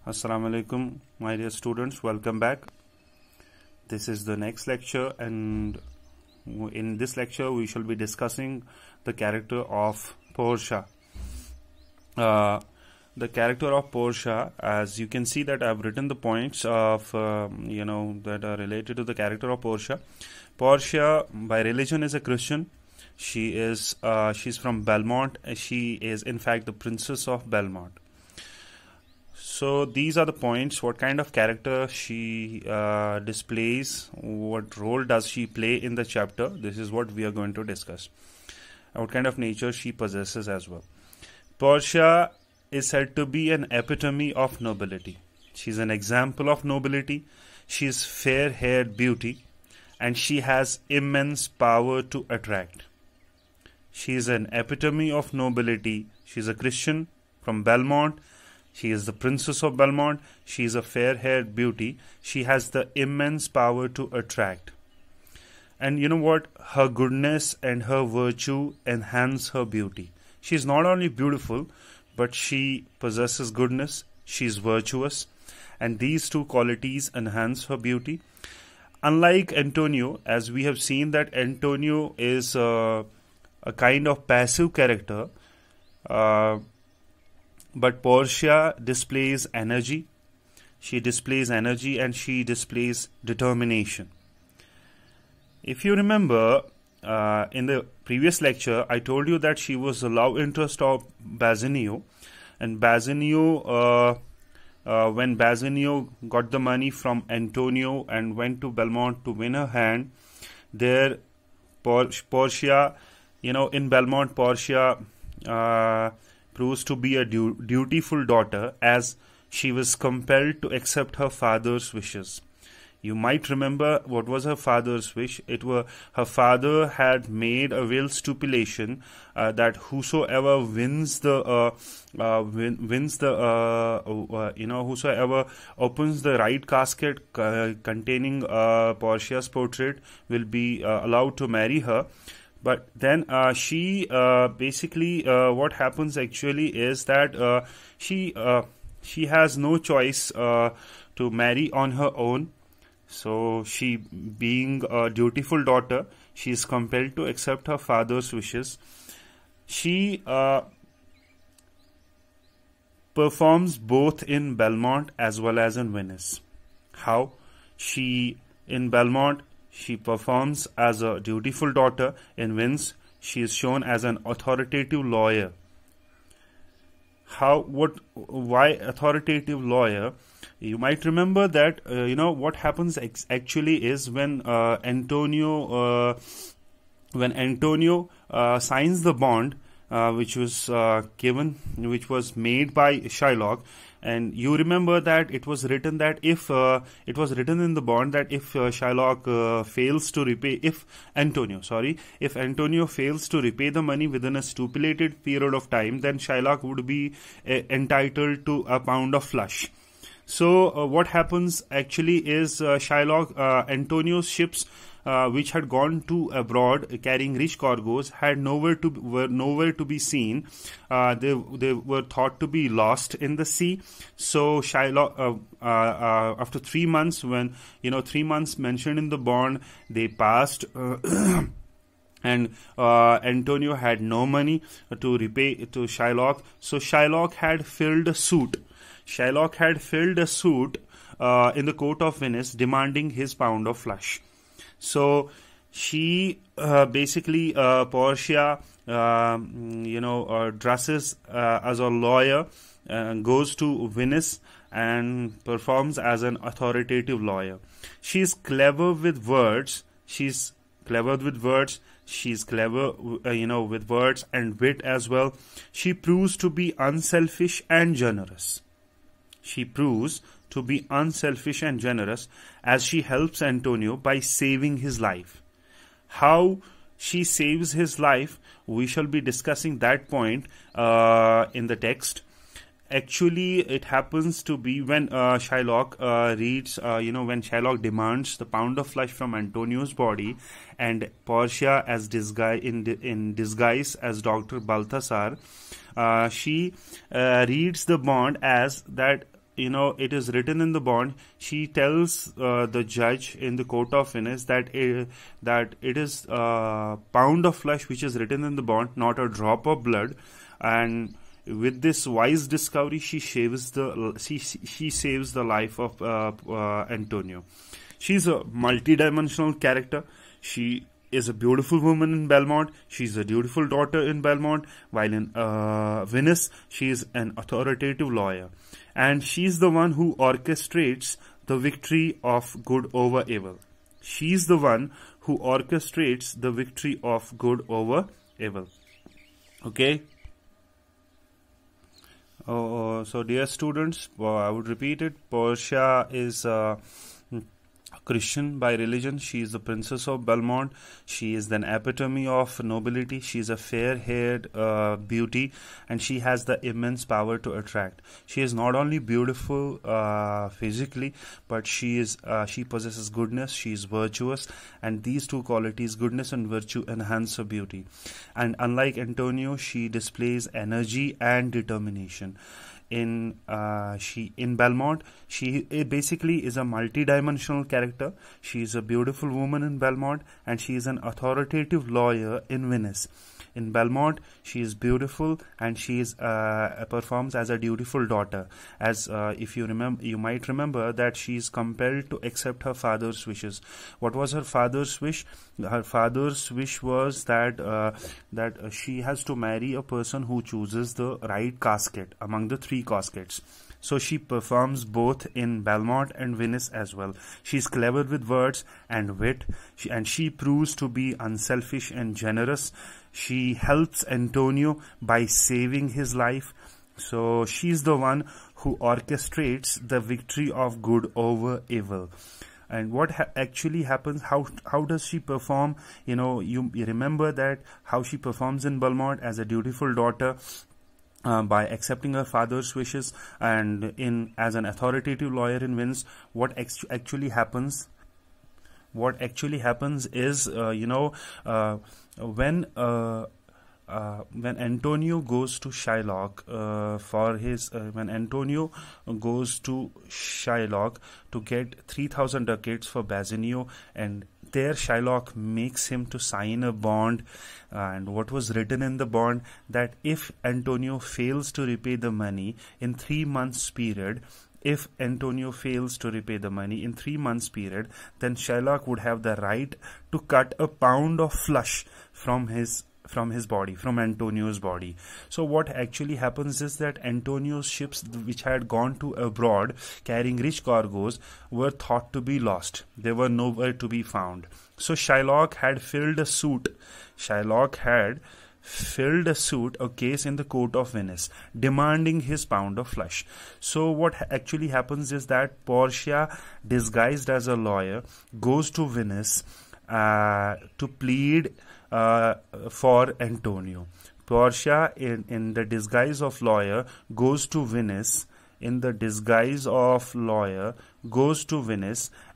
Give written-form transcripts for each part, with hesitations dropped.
Assalamu alaikum, my dear students. Welcome back. This is the next lecture, and in this lecture we shall be discussing the character of Portia. The character of Portia, as you can see that I've written the points of that are related to the character of Portia. Portia by religion is a Christian. She's from Belmont. She is in fact the princess of Belmont. So these are the points. What kind of character she displays, what role does she play in the chapter? This is what we are going to discuss. What kind of nature she possesses as well. Portia is said to be an epitome of nobility. She's an example of nobility. She is fair-haired beauty, and she has immense power to attract. She is an epitome of nobility. She is a Christian from Belmont. She is the princess of Belmont. She is a fair-haired beauty. She has the immense power to attract. And you know what? Her goodness and her virtue enhance her beauty. She is not only beautiful, but she possesses goodness. She is virtuous. And these two qualities enhance her beauty. Unlike Antonio, as we have seen that Antonio is a kind of passive character, but Portia displays energy. She displays energy and she displays determination. If you remember, in the previous lecture, I told you that she was the love interest of Bassanio. And Bassanio, when Bassanio got the money from Antonio and went to Belmont to win her hand, there Portia, in Belmont, Portia proves to be a dutiful daughter, as she was compelled to accept her father's wishes. You might remember what was her father's wish. Her father had made a will stipulation that whosoever whosoever opens the right casket containing Portia's portrait will be allowed to marry her. But then what happens actually is that she has no choice to marry on her own. So she, being a dutiful daughter, she is compelled to accept her father's wishes. She performs both in Belmont as well as in Venice. How? In Belmont, she performs as a dutiful daughter. In Venice, she is shown as an authoritative lawyer. Why authoritative lawyer? You might remember that what happens actually is when Antonio signs the bond which was made by Shylock. And you remember that it was written that if in the bond that if Shylock fails to repay, if Antonio fails to repay the money within a stipulated period of time, then Shylock would be entitled to a pound of flesh. So what happens actually is Antonio's ships, which had gone to abroad carrying rich cargoes, were nowhere to be seen. They were thought to be lost in the sea. So Shylock, after 3 months, when 3 months mentioned in the bond, they passed. And Antonio had no money to repay to Shylock. So Shylock had filled a suit. In the court of Venice, demanding his pound of flesh. So she Portia dresses as a lawyer, goes to Venice and performs as an authoritative lawyer. She is clever with words. She's clever with words and wit as well. She proves to be unselfish and generous. As she helps Antonio by saving his life. How she saves his life, we shall be discussing that point in the text. Actually, it happens to be when Shylock when Shylock demands the pound of flesh from Antonio's body, and Portia, as in disguise as Dr. Balthasar, she reads the bond as that it is written in the bond. She tells the judge in the court of Venice that it is a pound of flesh which is written in the bond, not a drop of blood. And with this wise discovery, she saves the life of Antonio. She's a multi-dimensional character. She is a beautiful woman in Belmont. She's a dutiful daughter in Belmont, while in Venice, she is an authoritative lawyer. And she's the one who orchestrates the victory of good over evil. She's the one who orchestrates the victory of good over evil. Okay? So dear students, I would repeat it. Portia is Christian by religion. She is the princess of Belmont. She is an epitome of nobility. She is a fair-haired beauty, and she has the immense power to attract. She is not only beautiful physically, but she possesses goodness. She is virtuous, and these two qualities, goodness and virtue, enhance her beauty. And unlike Antonio, she displays energy and determination. In Belmont, she basically is a multi-dimensional character. She is a beautiful woman in Belmont, and she is an authoritative lawyer in Venice. In Belmont, she is beautiful, and she is performs as a dutiful daughter. As if you remember, you might remember that she is compelled to accept her father's wishes. What was her father's wish? Her father's wish was that she has to marry a person who chooses the right casket among the three caskets. So she performs both in Belmont and Venice as well. She's clever with words and wit, and she proves to be unselfish and generous. She helps Antonio by saving his life. So she's the one who orchestrates the victory of good over evil. And what actually happens, how does she perform? You remember that how she performs in Belmont as a dutiful daughter, by accepting her father's wishes, and as an authoritative lawyer in Venice. What actually happens? What actually happens is, when Antonio goes to Shylock when Antonio goes to Shylock to get 3,000 ducats for Bassanio, and there Shylock makes him to sign a bond. And what was written in the bond, that if Antonio fails to repay the money in 3 months period, then Shylock would have the right to cut a pound of flesh from his body, from Antonio's body. So what actually happens is that Antonio's ships, which had gone to abroad carrying rich cargoes, were thought to be lost. They were nowhere to be found. So Shylock had filled a suit, a case in the court of Venice, demanding his pound of flesh. So what actually happens is that Portia, disguised as a lawyer, goes to Venice to plead for Antonio. Portia, in the disguise of lawyer, goes to Venice.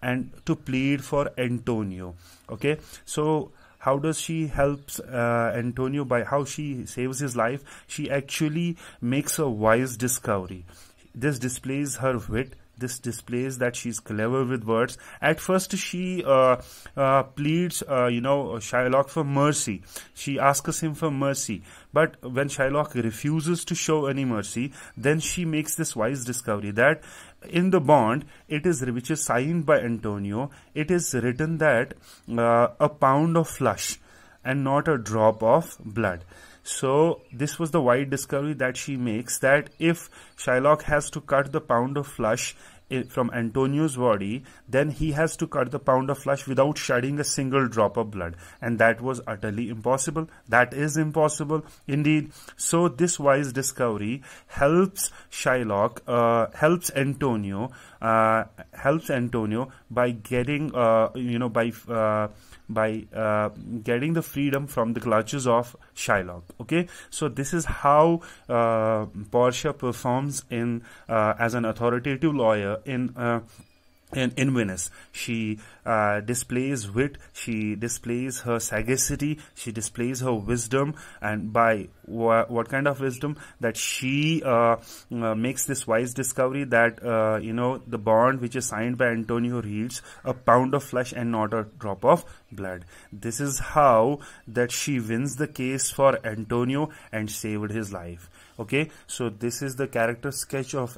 And to plead for Antonio. Okay, so how does she help Antonio? By how she saves his life? She actually makes a wise discovery. This displays her wit. This displays that she's clever with words. At first, she pleads, Shylock for mercy. She asks him for mercy. But when Shylock refuses to show any mercy, then she makes this wise discovery that in the bond, which is signed by Antonio, it is written that a pound of flesh and not a drop of blood. So this was the wide discovery that she makes, that if Shylock has to cut the pound of flesh from Antonio's body, then he has to cut the pound of flesh without shedding a single drop of blood. And that was utterly impossible. That is impossible indeed. So this wise discovery helps Shylock, helps Antonio by getting, getting the freedom from the clutches of Shylock. Okay, so this is how Portia performs as an authoritative lawyer in in Venice. She displays wit, she displays her sagacity, she displays her wisdom, and by what kind of wisdom? That she makes this wise discovery that the bond which is signed by Antonio reads a pound of flesh and not a drop of blood. This is how that she wins the case for Antonio and saved his life. Okay, so this is the character sketch of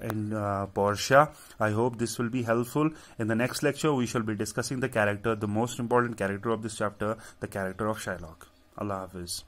Portia. I hope this will be helpful. In the next lecture, we shall be discussing the most important character of this chapter, the character of Shylock. Allah Hafiz.